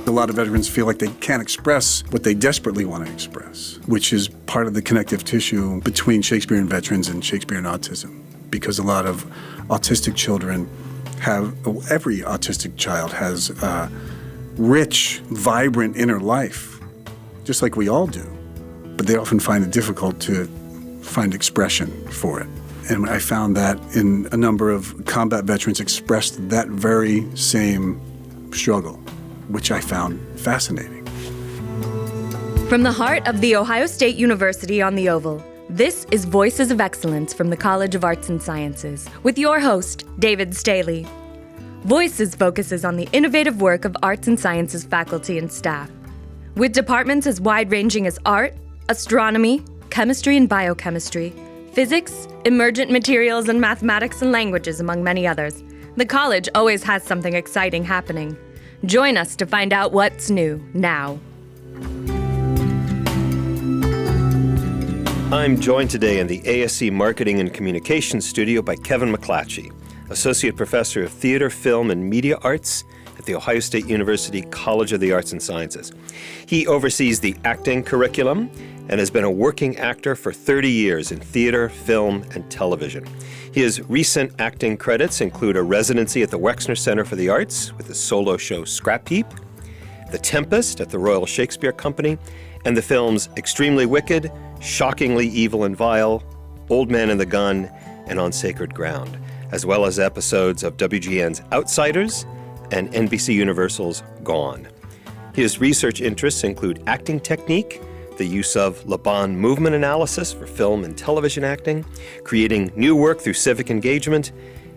A lot of veterans feel like they can't express what they desperately want to express, which is part of the connective tissue between Shakespeare and veterans and Shakespeare and autism, because a lot of autistic children every autistic child has a rich, vibrant inner life, just like we all do, but they often find it difficult to find expression for it. And I found that in a number of combat veterans expressed that very same struggle, which I found fascinating. From the heart of The Ohio State University on the Oval, this is Voices of Excellence from the College of Arts and Sciences, with your host, David Staley. Voices focuses on the innovative work of arts and sciences faculty and staff, with departments as wide-ranging as art, astronomy, chemistry and biochemistry, physics, emergent materials, and mathematics and languages, among many others. The college always has something exciting happening. Join us to find out what's new now. I'm joined today in the ASC Marketing and Communications studio by Kevin McClatchy, Associate Professor of Theater, Film, and Media Arts at The Ohio State University College of the Arts and Sciences. He oversees the acting curriculum and has been a working actor for 30 years in theater, film, and television. His recent acting credits include a residency at the Wexner Center for the Arts with the solo show Scrap Heap, The Tempest at the Royal Shakespeare Company, and the films Extremely Wicked, Shockingly Evil and Vile, Old Man and the Gun, and On Sacred Ground, as well as episodes of WGN's Outsiders and NBC Universal's Gone. His research interests include acting technique, the use of Laban movement analysis for film and television acting, creating new work through civic engagement,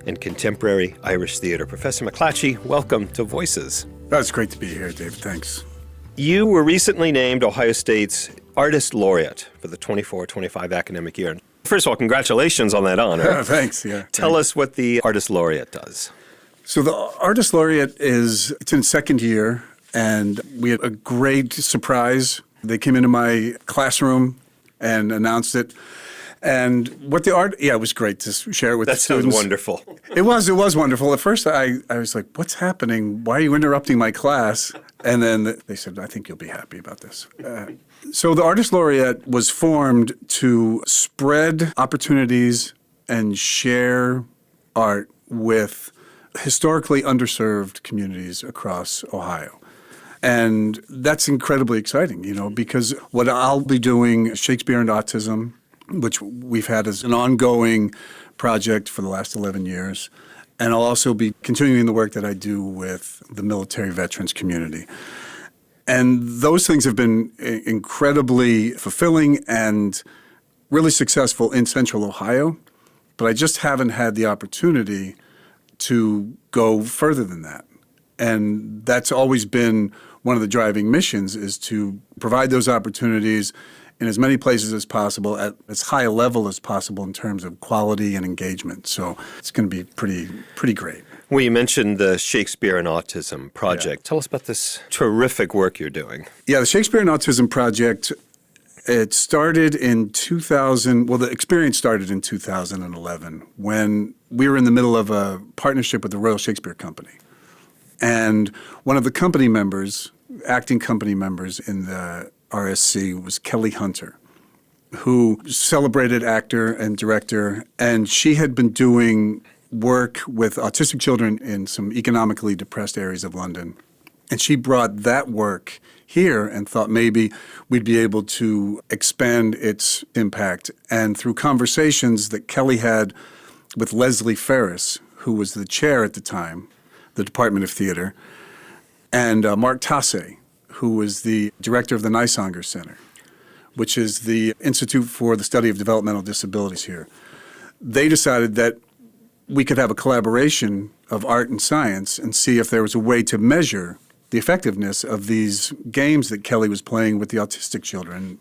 and contemporary Irish theater. Professor McClatchy, welcome to Voices. It's great to be here, David. Thanks. You were recently named Ohio State's Artist Laureate for the 24-25 academic year. First of all, congratulations on that honor. Thanks, yeah. Tell us what the Artist Laureate does. So the Artist Laureate it's in second year, and we had a great surprise. They came into my classroom and announced it. And what it was great to share it with the students. That sounds wonderful. It was wonderful. At first, I was like, what's happening? Why are you interrupting my class? And then they said, I think you'll be happy about this. So the Artist Laureate was formed to spread opportunities and share art with historically underserved communities across Ohio. And that's incredibly exciting, because what I'll be doing, Shakespeare and Autism, which we've had as an ongoing project for the last 11 years. And I'll also be continuing the work that I do with the military veterans community. And those things have been incredibly fulfilling and really successful in Central Ohio, but I just haven't had the opportunity to go further than that. And that's always been one of the driving missions, is to provide those opportunities in as many places as possible, at as high a level as possible in terms of quality and engagement. So it's going to be pretty great. Well, you mentioned the Shakespeare and Autism Project. Yeah. Tell us about this terrific work you're doing. Yeah, the Shakespeare and Autism Project, it started in 2000. Well, the experience started in 2011 when we were in the middle of a partnership with the Royal Shakespeare Company. And one of the company members, acting company members in the RSC, was Kelly Hunter, who celebrated actor and director, and she had been doing work with autistic children in some economically depressed areas of London. And she brought that work here and thought maybe we'd be able to expand its impact. And through conversations that Kelly had with Leslie Ferris, who was the chair at the time, the Department of Theater, and Mark Tasse, who was the director of the Nysanger Center, which is the Institute for the Study of Developmental Disabilities here. They decided that we could have a collaboration of art and science and see if there was a way to measure the effectiveness of these games that Kelly was playing with the autistic children.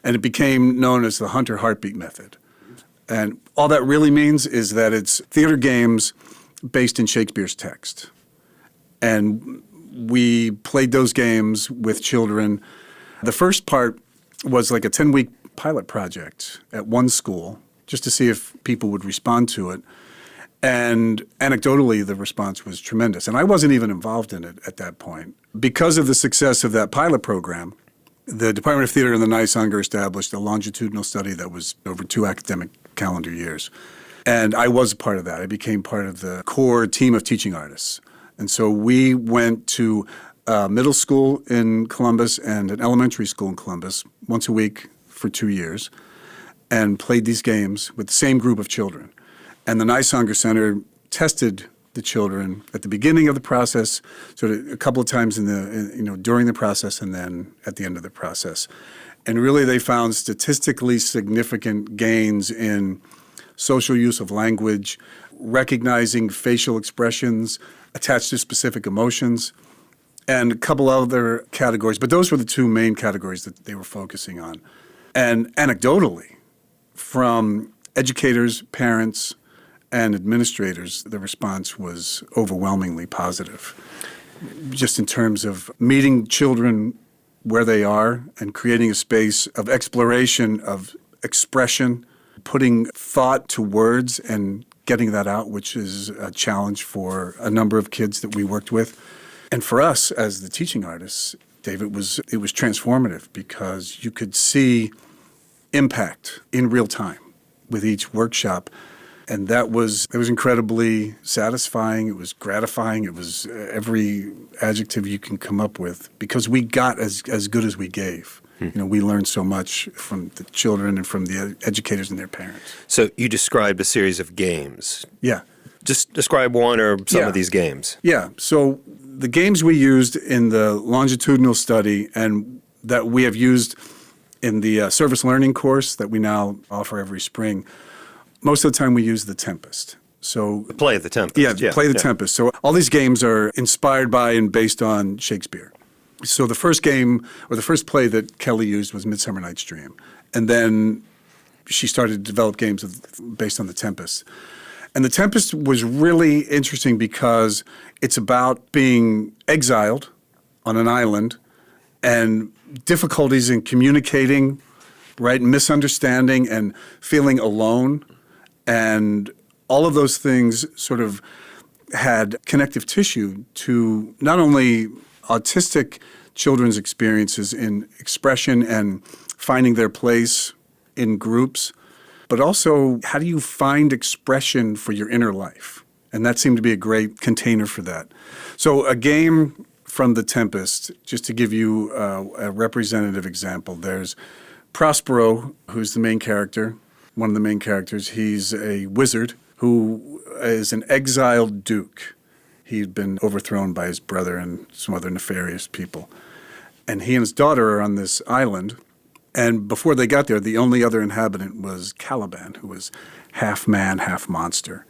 And it became known as the Hunter Heartbeat Method. And all that really means is that it's theater games based in Shakespeare's text. And we played those games with children. The first part was like a 10-week pilot project at one school just to see if people would respond to it. And anecdotally, the response was tremendous. And I wasn't even involved in it at that point. Because of the success of that pilot program, the Department of Theater and the NYSUNGR established a longitudinal study that was over 2 academic calendar years. And I was a part of that. I became part of the core team of teaching artists. And so we went to middle school in Columbus and an elementary school in Columbus once a week for 2 years and played these games with the same group of children. And the NYSUNGR Center tested the children at the beginning of the process, sort of a couple of times during the process and then at the end of the process. And really they found statistically significant gains in social use of language, recognizing facial expressions attached to specific emotions, and a couple other categories. But those were the 2 main categories that they were focusing on. And anecdotally, from educators, parents, and administrators, the response was overwhelmingly positive. Just in terms of meeting children where they are and creating a space of exploration, of expression, putting thought to words and getting that out, which is a challenge for a number of kids that we worked with. And for us as the teaching artists, Dave, it was transformative because you could see impact in real time with each workshop. And it was incredibly satisfying. It was gratifying. It was every adjective you can come up with because we got as good as we gave. We learned so much from the children and from the educators and their parents. So you described a series of games. Yeah. Just describe one or some of these games. Yeah. So the games we used in the longitudinal study and that we have used in the service learning course that we now offer every spring, most of the time we use The Tempest. So The Play of The Tempest. Yeah, Play the Tempest. So all these games are inspired by and based on Shakespeare. So the first game or the first play that Kelly used was Midsummer Night's Dream. And then she started to develop games based on The Tempest. And The Tempest was really interesting because it's about being exiled on an island and difficulties in communicating, right, misunderstanding and feeling alone. And all of those things sort of had connective tissue to not only autistic children's experiences in expression and finding their place in groups, but also how do you find expression for your inner life? And that seemed to be a great container for that. So a game from The Tempest, just to give you a representative example, there's Prospero, who's the main character, one of the main characters. He's a wizard who is an exiled duke. He'd been overthrown by his brother and some other nefarious people. And he and his daughter are on this island. And before they got there, the only other inhabitant was Caliban, who was half man, half monster.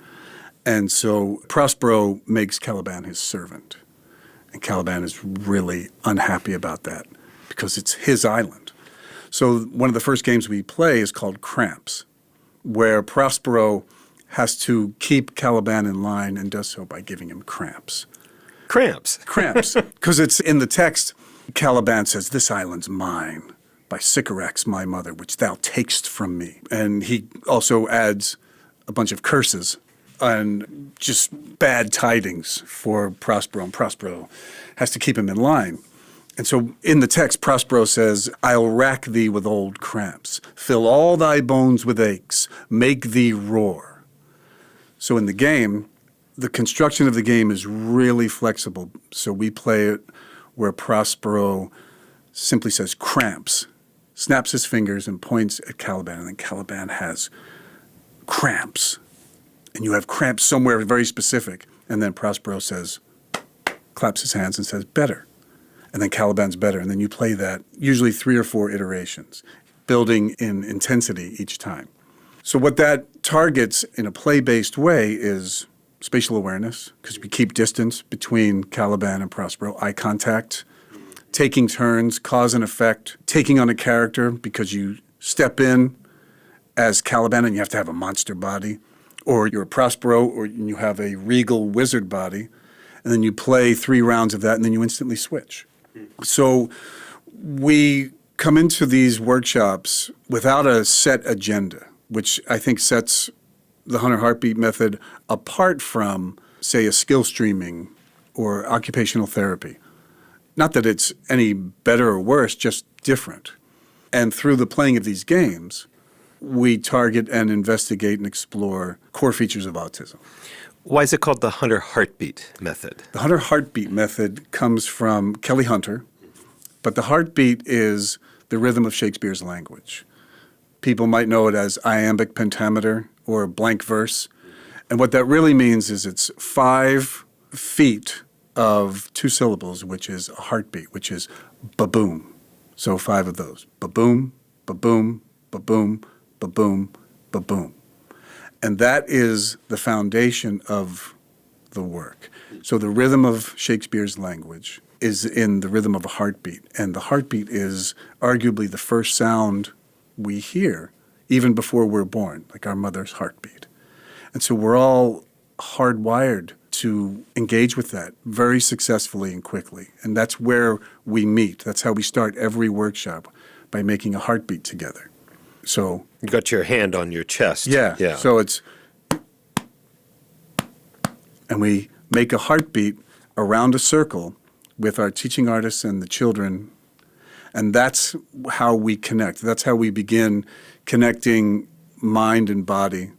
And so Prospero makes Caliban his servant. And Caliban is really unhappy about that because it's his island. So one of the first games we play is called Cramps, where Prospero has to keep Caliban in line and does so by giving him cramps. Cramps? Cramps. Because it's in the text, Caliban says, "This island's mine, by Sycorax my mother, which thou takest from me." And he also adds a bunch of curses and just bad tidings for Prospero, and Prospero has to keep him in line. And so in the text, Prospero says, "I'll rack thee with old cramps, fill all thy bones with aches, make thee roar." So in the game, the construction of the game is really flexible. So we play it where Prospero simply says cramps, snaps his fingers and points at Caliban, and then Caliban has cramps. And you have cramps somewhere very specific. And then Prospero says, claps his hands and says, "Better." And then Caliban's better. And then you play that usually 3 or 4 iterations, building in intensity each time. So what that targets in a play-based way is spatial awareness, because we keep distance between Caliban and Prospero, eye contact, taking turns, cause and effect, taking on a character because you step in as Caliban and you have to have a monster body, or you're a Prospero or you have a regal wizard body, and then you play 3 rounds of that and then you instantly switch. So we come into these workshops without a set agenda, which I think sets the Hunter Heartbeat method apart from, say, a skill streaming or occupational therapy. Not that it's any better or worse, just different. And through the playing of these games, we target and investigate and explore core features of autism. Why is it called the Hunter Heartbeat method? The Hunter Heartbeat method comes from Kelly Hunter, but the heartbeat is the rhythm of Shakespeare's language. People might know it as iambic pentameter or blank verse. And what that really means is it's 5 feet of 2 syllables, which is a heartbeat, which is ba-boom. So 5 of those. Ba-boom, ba-boom, ba-boom, ba-boom, ba-boom. And that is the foundation of the work. So the rhythm of Shakespeare's language is in the rhythm of a heartbeat. And the heartbeat is arguably the first sound we hear, even before we're born, like our mother's heartbeat. And so we're all hardwired to engage with that very successfully and quickly. And that's where we meet. That's how we start every workshop, by making a heartbeat together. So You got your hand on your chest. yeah. So it's, and we make a heartbeat around a circle with our teaching artists and the children. And that's how we connect. That's how we begin connecting mind and body.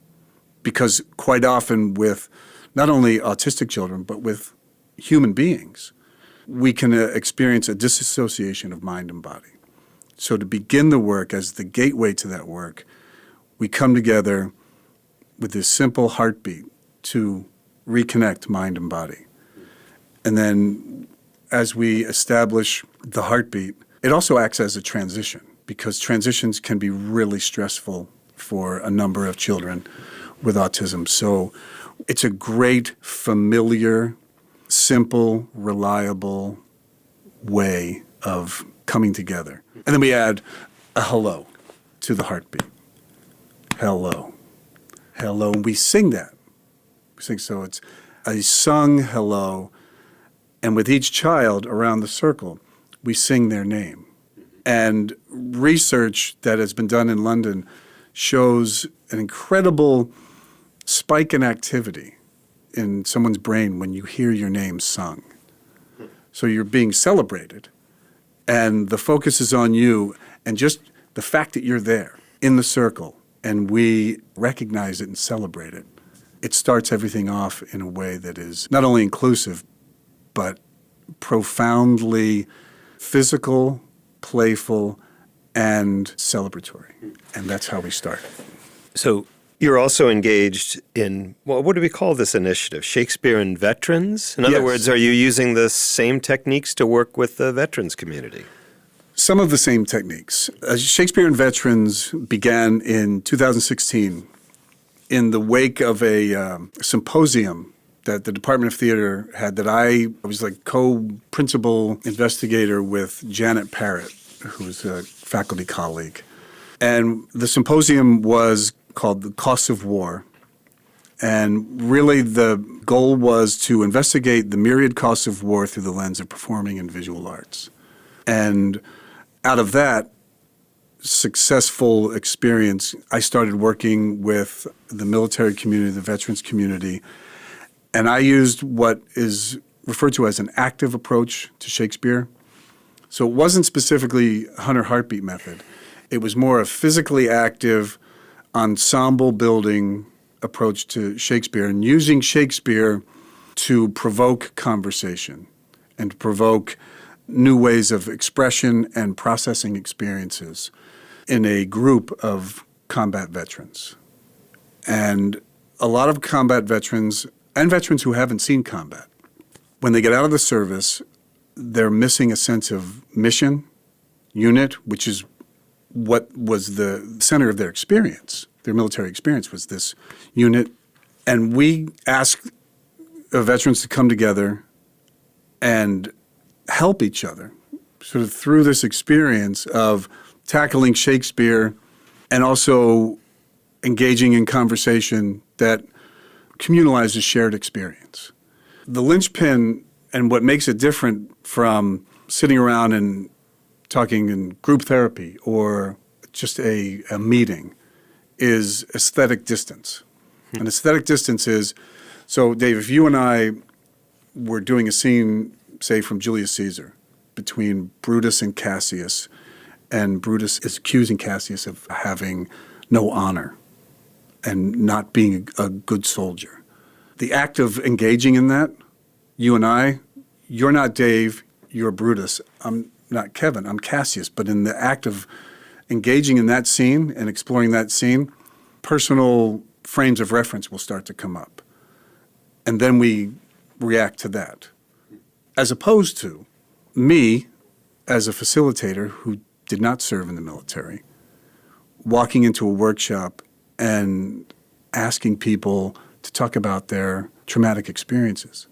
Because quite often with not only autistic children, but with human beings, we can experience a disassociation of mind and body. So to begin the work, as the gateway to that work, we come together with this simple heartbeat to reconnect mind and body. And then as we establish the heartbeat, it also acts as a transition, because transitions can be really stressful for a number of children with autism. So it's a great, familiar, simple, reliable way of coming together. And then we add a hello to the heartbeat. Hello. Hello. And we sing that. We sing, so it's a sung hello. And with each child around the circle, we sing their name. And research that has been done in London shows an incredible spike in activity in someone's brain when you hear your name sung. So you're being celebrated, and the focus is on you, and just the fact that you're there in the circle, and we recognize it and celebrate it, it starts everything off in a way that is not only inclusive, but profoundly physical, playful, and celebratory. And that's how we start. So you're also engaged in, well, what do we call this initiative? Shakespeare and Veterans? In other Yes. words, are you using the same techniques to work with the veterans community? Some of the same techniques. Shakespeare and Veterans began in 2016 in the wake of a symposium that the Department of Theater had, that I was like co-principal investigator with Janet Parrott, who was a faculty colleague. And the symposium was called The Costs of War. And really the goal was to investigate the myriad costs of war through the lens of performing and visual arts. And out of that successful experience, I started working with the military community, the veterans community, and I used what is referred to as an active approach to Shakespeare. So it wasn't specifically Hunter Heartbeat method. It was more a physically active, ensemble building approach to Shakespeare, and using Shakespeare to provoke conversation and to provoke new ways of expression and processing experiences in a group of combat veterans. And a lot of combat veterans and veterans who haven't seen combat, when they get out of the service, they're missing a sense of mission, unit, which is what was the center of their experience. Their military experience was this unit. And we ask veterans to come together and help each other sort of through this experience of tackling Shakespeare and also engaging in conversation that communalizes shared experience. The linchpin and what makes it different from sitting around and talking in group therapy or just a meeting is aesthetic distance. An aesthetic distance is, so Dave, if you and I were doing a scene, say, from Julius Caesar, between Brutus and Cassius, and Brutus is accusing Cassius of having no honor and not being a good soldier. The act of engaging in that, you and I, you're not Dave, you're Brutus. I'm not Kevin, I'm Cassius. But in the act of engaging in that scene and exploring that scene, personal frames of reference will start to come up. And then we react to that. As opposed to me, as a facilitator who did not serve in the military, walking into a workshop and asking people to talk about their traumatic experiences.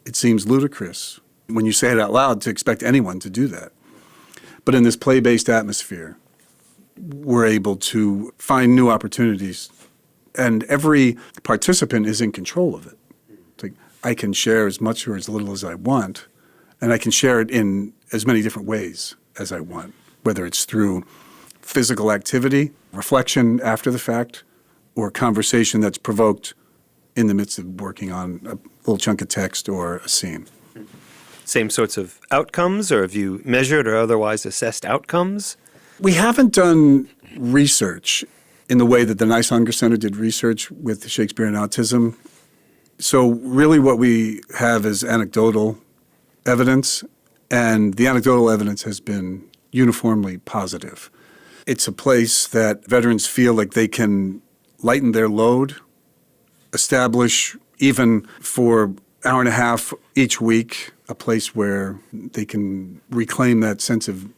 It seems ludicrous when you say it out loud to expect anyone to do that. But in this play-based atmosphere, we're able to find new opportunities, and every participant is in control of it. It's like, I can share as much or as little as I want, and I can share it in as many different ways as I want, whether it's through physical activity, reflection after the fact, or conversation that's provoked in the midst of working on a little chunk of text or a scene. Same sorts of outcomes, or have you measured or otherwise assessed outcomes? We haven't done research in the way that the Nice Hunger Center did research with Shakespeare and Autism. So really what we have is anecdotal evidence, and the anecdotal evidence has been uniformly positive. It's a place that veterans feel like they can lighten their load, establish, even for an hour and a half each week, a place where they can reclaim that sense of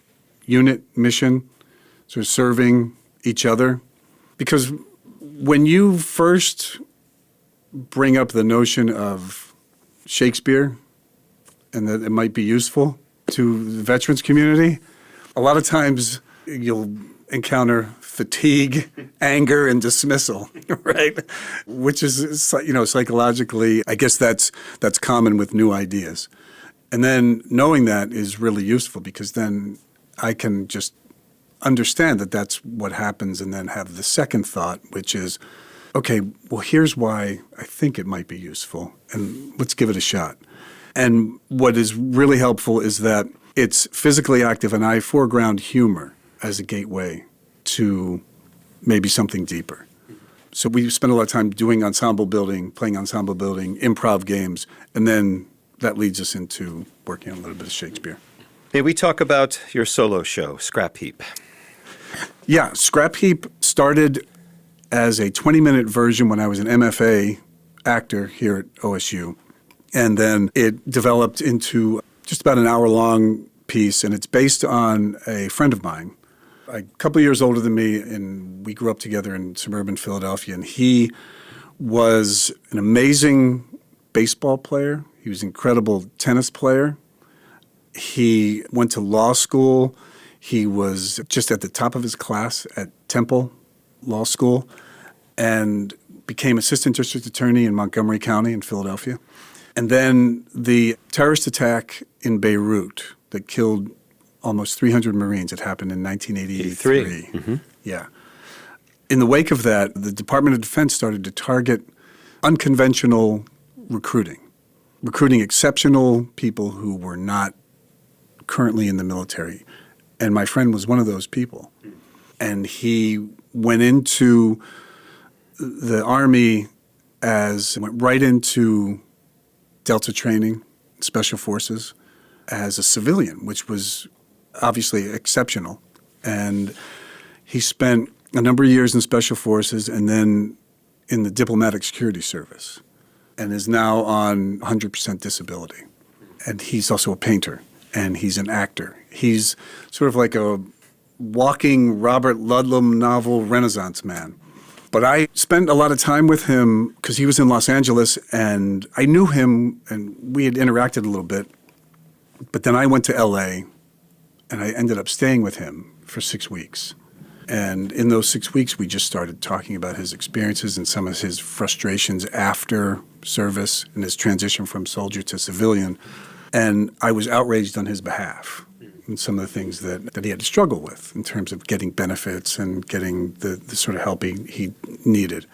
unit mission, sort of serving each other. Because when you first bring up the notion of Shakespeare and that it might be useful to the veterans community, a lot of times you'll encounter fatigue, anger, and dismissal, right? Which is, psychologically, I guess that's common with new ideas. And then knowing that is really useful, because then I can just understand that that's what happens, and then have the second thought, which is, okay, well, here's why I think it might be useful, and let's give it a shot. And what is really helpful is that it's physically active, and I foreground humor as a gateway to maybe something deeper. So we spend a lot of time doing ensemble building, playing ensemble building, improv games, and then that leads us into working on a little bit of Shakespeare. May we talk about your solo show, Scrap Heap? Yeah, Scrap Heap started as a 20-minute version when I was an MFA actor here at OSU. And then it developed into just about an hour-long piece, and it's based on a friend of mine, a couple of years older than me, and we grew up together in suburban Philadelphia. And he was an amazing baseball player. He was an incredible tennis player. He went to law school. He was just at the top of his class at Temple Law School and became assistant district attorney in Montgomery County in Philadelphia. And then the terrorist attack in Beirut that killed almost 300 Marines, it happened in 1983. Mm-hmm. Yeah. In the wake of that, the Department of Defense started to target unconventional recruiting exceptional people who were not currently in the military. And my friend was one of those people. And he went into the Army went right into Delta training, Special Forces, as a civilian, which was obviously exceptional. And he spent a number of years in Special Forces and then in the Diplomatic Security Service, and is now on 100% disability. And he's also a painter, and he's an actor. He's sort of like a walking Robert Ludlum novel Renaissance man. But I spent a lot of time with him because he was in Los Angeles, and I knew him, and we had interacted a little bit. But then I went to L.A., and I ended up staying with him for 6 weeks. And in those 6 weeks, we just started talking about his experiences and some of his frustrations after service and his transition from soldier to civilian. And I was outraged on his behalf and some of the things that he had to struggle with in terms of getting benefits and getting the sort of help he needed.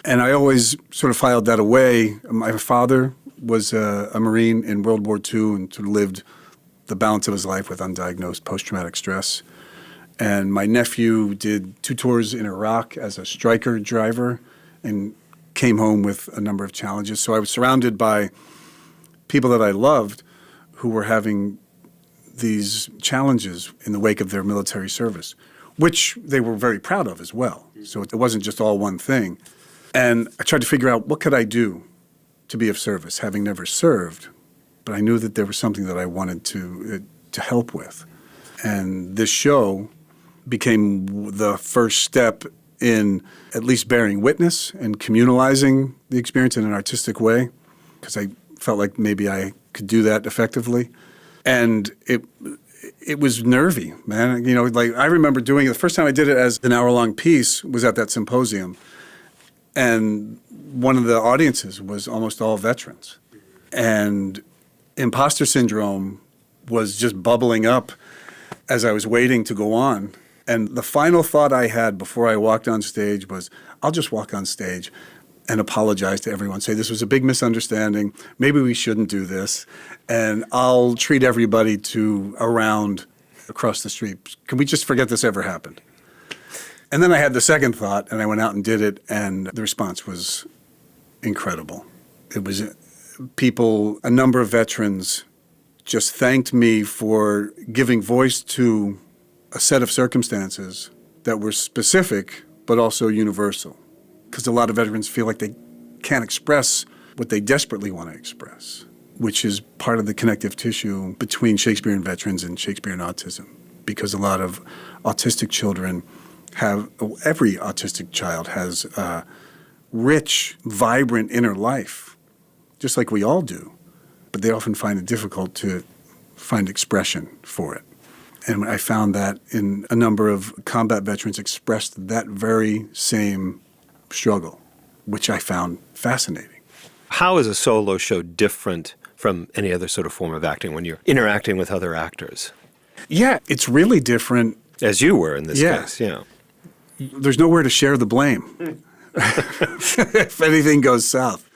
And I always sort of filed that away. My father was a Marine in World War II and sort of lived the balance of his life with undiagnosed post-traumatic stress. And my nephew did 2 tours in Iraq as a striker driver and came home with a number of challenges. So I was surrounded by people that I loved who were having these challenges in the wake of their military service, which they were very proud of as well. So it wasn't just all one thing. And I tried to figure out what could I do to be of service, having never served, but I knew that there was something that I wanted to help with. And this show became the first step in at least bearing witness and communalizing the experience in an artistic way, because I felt like maybe I could do that effectively. And it was nervy, man. You know, like I remember doing it, the first time I did it as an hour-long piece was at that symposium. And one of the audiences was almost all veterans. And imposter syndrome was just bubbling up as I was waiting to go on. And the final thought I had before I walked on stage was, I'll just walk on stage and apologize to everyone, say this was a big misunderstanding, maybe we shouldn't do this, and I'll treat everybody to a round across the street. Can we just forget this ever happened? And then I had the second thought, and I went out and did it, and the response was incredible. It was people, a number of veterans just thanked me for giving voice to a set of circumstances that were specific but also universal. Because a lot of veterans feel like they can't express what they desperately want to express, which is part of the connective tissue between Shakespearean veterans and Shakespeare and autism. Because a lot of autistic children every autistic child has a rich, vibrant inner life, just like we all do. But they often find it difficult to find expression for it. And I found that in a number of combat veterans expressed that very same struggle, which I found fascinating. How is a solo show different from any other sort of form of acting when you're interacting with other actors? Yeah, it's really different. As you were in this case, yeah. There's nowhere to share the blame if anything goes south.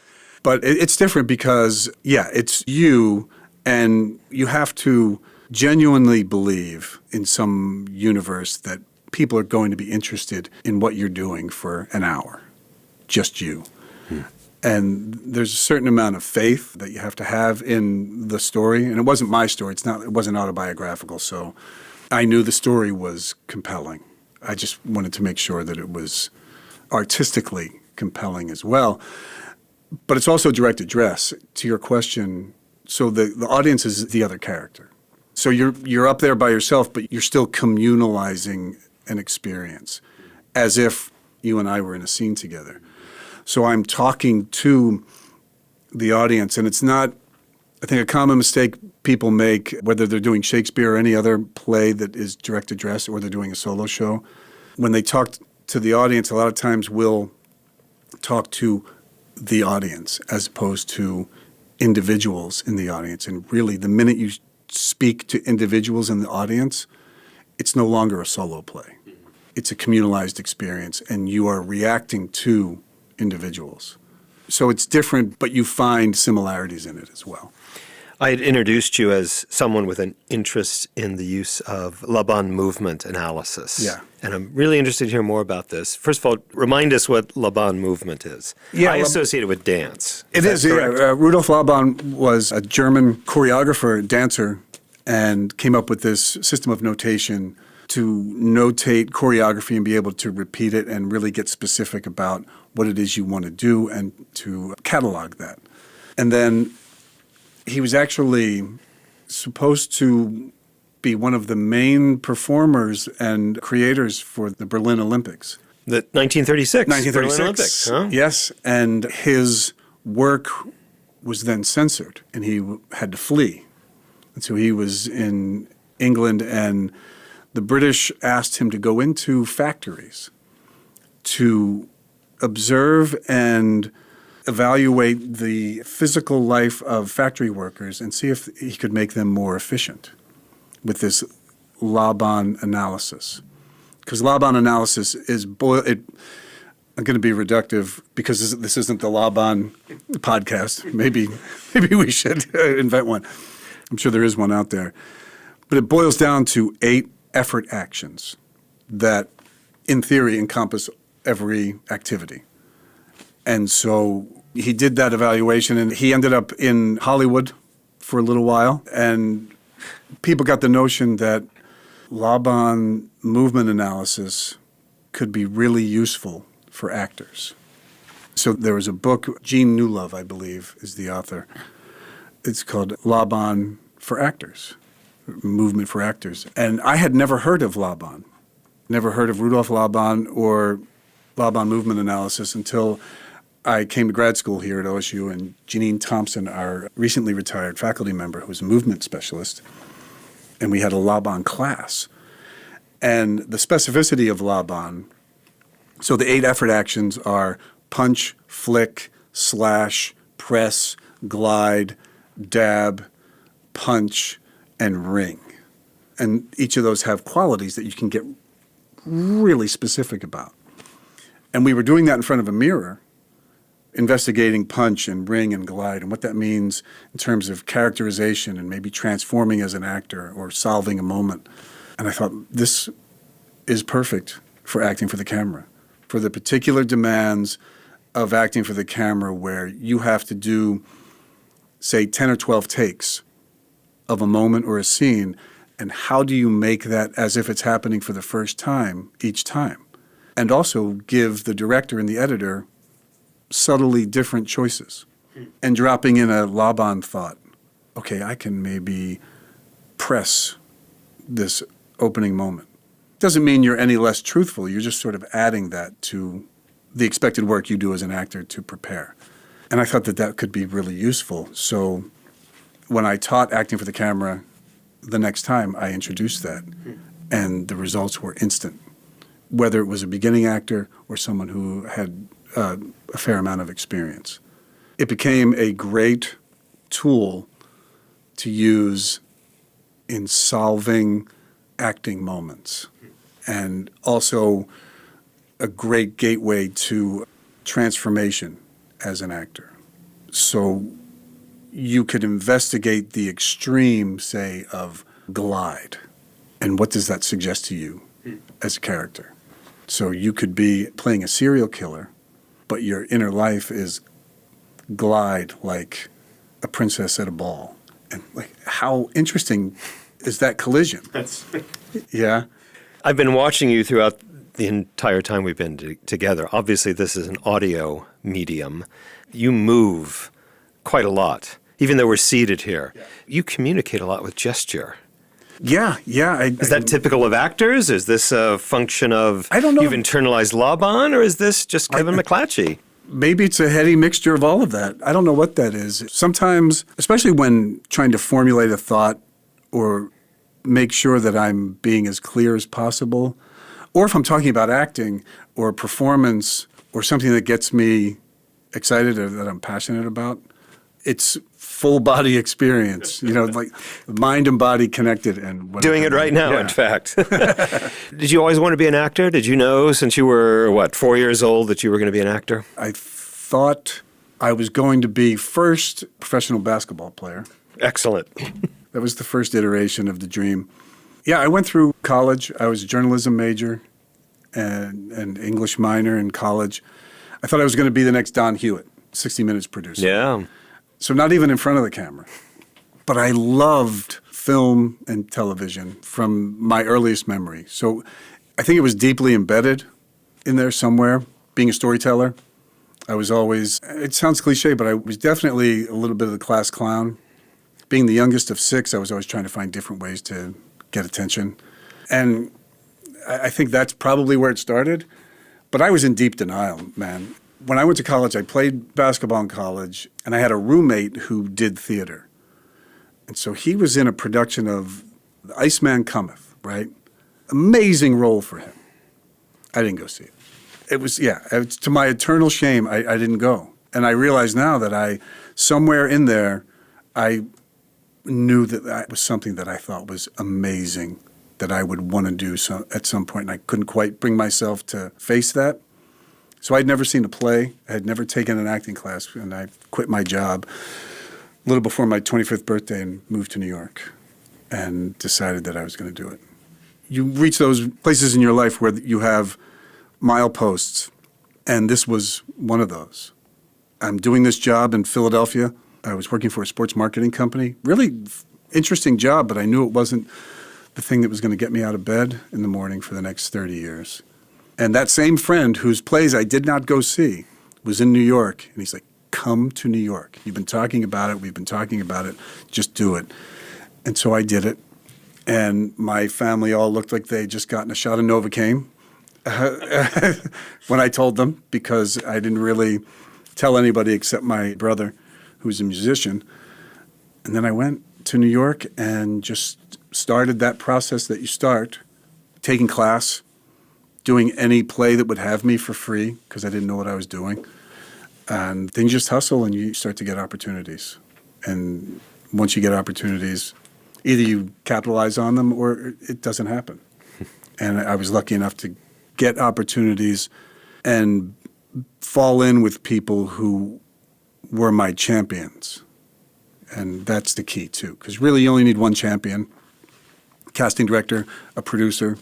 But it's different because, it's you, and you have to genuinely believe in some universe that people are going to be interested in what you're doing for an hour, just you. And there's a certain amount of faith that you have to have in the story. And it wasn't my story. It wasn't autobiographical. So I knew the story was compelling. I just wanted to make sure that it was artistically compelling as well. But it's also direct address to your question. So the audience is the other character. So you're up there by yourself, but you're still communalizing an experience as if you and I were in a scene together. So I'm talking to the audience, and it's not, I think, a common mistake people make, whether they're doing Shakespeare or any other play that is direct address or they're doing a solo show. When they talk to the audience, a lot of times we'll talk to the audience as opposed to individuals in the audience. And really, the minute you speak to individuals in the audience, it's no longer a solo play. It's a communalized experience, and you are reacting to individuals. So it's different, but you find similarities in it as well. I had introduced you as someone with an interest in the use of Laban movement analysis. Yeah. And I'm really interested to hear more about this. First of all, remind us what Laban movement is. Yeah, I associate it with dance. It is, yeah. Rudolf Laban was a German choreographer, dancer, and came up with this system of notation to notate choreography and be able to repeat it and really get specific about what it is you want to do and to catalog that. And then he was actually supposed to be one of the main performers and creators for the Berlin Olympics. The 1936 1936, Berlin Olympics, huh? Yes, and his work was then censored, and he had to flee. And so he was in England, and the British asked him to go into factories to observe and evaluate the physical life of factory workers and see if he could make them more efficient with this Laban analysis. Because Laban analysis is I'm going to be reductive because this isn't the Laban podcast. Maybe we should invent one. I'm sure there is one out there. But it boils down to 8 effort actions that, in theory, encompass every activity. And so he did that evaluation, and he ended up in Hollywood for a little while. And people got the notion that Laban movement analysis could be really useful for actors. So there was a book, Gene Newlove, I believe, is the author. It's called Laban for Actors, Movement for Actors. And I had never heard of Laban, never heard of Rudolf Laban or Laban movement analysis until I came to grad school here at OSU, and Janine Thompson, our recently retired faculty member who's a movement specialist, and we had a Laban class. And the specificity of Laban, so the 8 effort actions are punch, flick, slash, press, glide, dab, punch, and ring. And each of those have qualities that you can get really specific about. And we were doing that in front of a mirror, investigating punch and ring and glide and what that means in terms of characterization and maybe transforming as an actor or solving a moment. And I thought, this is perfect for acting for the camera, for the particular demands of acting for the camera where you have to do, say, 10 or 12 takes of a moment or a scene, and how do you make that as if it's happening for the first time each time? And also give the director and the editor subtly different choices, and dropping in a Laban thought. Okay, I can maybe press this opening moment. Doesn't mean you're any less truthful. You're just sort of adding that to the expected work you do as an actor to prepare. And I thought that could be really useful. So when I taught acting for the camera the next time, I introduced that, and the results were instant, whether it was a beginning actor or someone who had a fair amount of experience. It became a great tool to use in solving acting moments, and also a great gateway to transformation as an actor. So you could investigate the extreme, say, of glide, and what does that suggest to you as a character? So you could be playing a serial killer, but your inner life is glide like a princess at a ball. And like, how interesting is that collision? Yeah. I've been watching you throughout the entire time we've been together. Obviously, this is an audio medium. You move quite a lot, even though we're seated here. Yeah. You communicate a lot with gesture. Yeah. Is that typical of actors? Is this a function of, I don't know, you've internalized Laban, or is this just Kevin McClatchy? Maybe it's a heady mixture of all of that. I don't know what that is. Sometimes, especially when trying to formulate a thought or make sure that I'm being as clear as possible, or if I'm talking about acting or performance or something that gets me excited or that I'm passionate about, it's full body experience, like mind and body connected. And doing it right now, yeah. In fact. Did you always want to be an actor? Did you know since you were, 4 years old that you were going to be an actor? I thought I was going to be first professional basketball player. Excellent. That was the first iteration of the dream. Yeah, I went through college. I was a journalism major and an English minor in college. I thought I was going to be the next Don Hewitt, 60 Minutes producer. Yeah. So not even in front of the camera. But I loved film and television from my earliest memory. So I think it was deeply embedded in there somewhere, being a storyteller. I was always, it sounds cliche, but I was definitely a little bit of the class clown. Being the youngest of 6, I was always trying to find different ways to get attention. And I think that's probably where it started. But I was in deep denial, man. When I went to college, I played basketball in college, and I had a roommate who did theater. And so he was in a production of The Iceman Cometh, right? Amazing role for him. I didn't go see it. It was, to my eternal shame, I didn't go. And I realize now that somewhere in there, I knew that was something that I thought was amazing, that I would want to do at some point, and I couldn't quite bring myself to face that. So I'd never seen a play. I had never taken an acting class, and I quit my job a little before my 25th birthday and moved to New York and decided that I was going to do it. You reach those places in your life where you have mileposts, and this was one of those. I'm doing this job in Philadelphia. I was working for a sports marketing company. Really interesting job, but I knew it wasn't the thing that was going to get me out of bed in the morning for the next 30 years. And that same friend whose plays I did not go see was in New York, and he's like, come to New York. You've been talking about it. We've been talking about it. Just do it. And so I did it. And my family all looked like they had just gotten a shot of Novocaine when I told them, because I didn't really tell anybody except my brother, who's a musician. And then I went to New York and just started that process that you start, taking class, doing any play that would have me for free because I didn't know what I was doing. And then you just hustle and you start to get opportunities. And once you get opportunities, either you capitalize on them or it doesn't happen. And I was lucky enough to get opportunities and fall in with people who were my champions. And that's the key, too, because really you only need one champion, casting director, a producer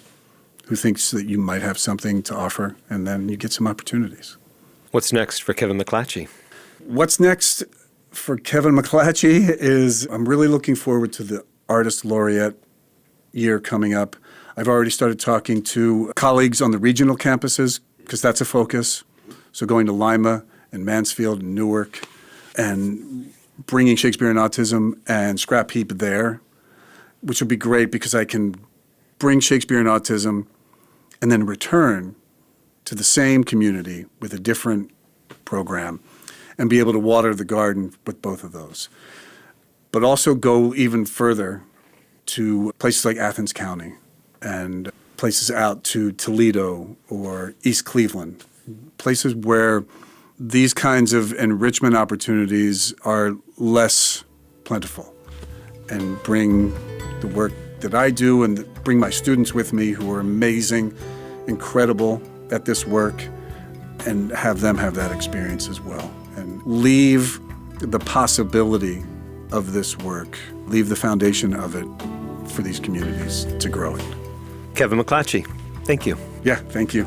who thinks that you might have something to offer, and then you get some opportunities. What's next for Kevin McClatchy? What's next for Kevin McClatchy is I'm really looking forward to the Artist Laureate year coming up. I've already started talking to colleagues on the regional campuses because that's a focus. So going to Lima and Mansfield and Newark and bringing Shakespeare and Autism and Scrap Heap there, which will be great because I can bring Shakespeare and Autism and then return to the same community with a different program and be able to water the garden with both of those. But also go even further to places like Athens County and places out to Toledo or East Cleveland, places where these kinds of enrichment opportunities are less plentiful, and bring the work that I do and bring my students with me who are amazing, incredible at this work, and have them have that experience as well. And leave the possibility of this work, leave the foundation of it for these communities to grow in. Kevin McClatchy, thank you. Yeah, thank you.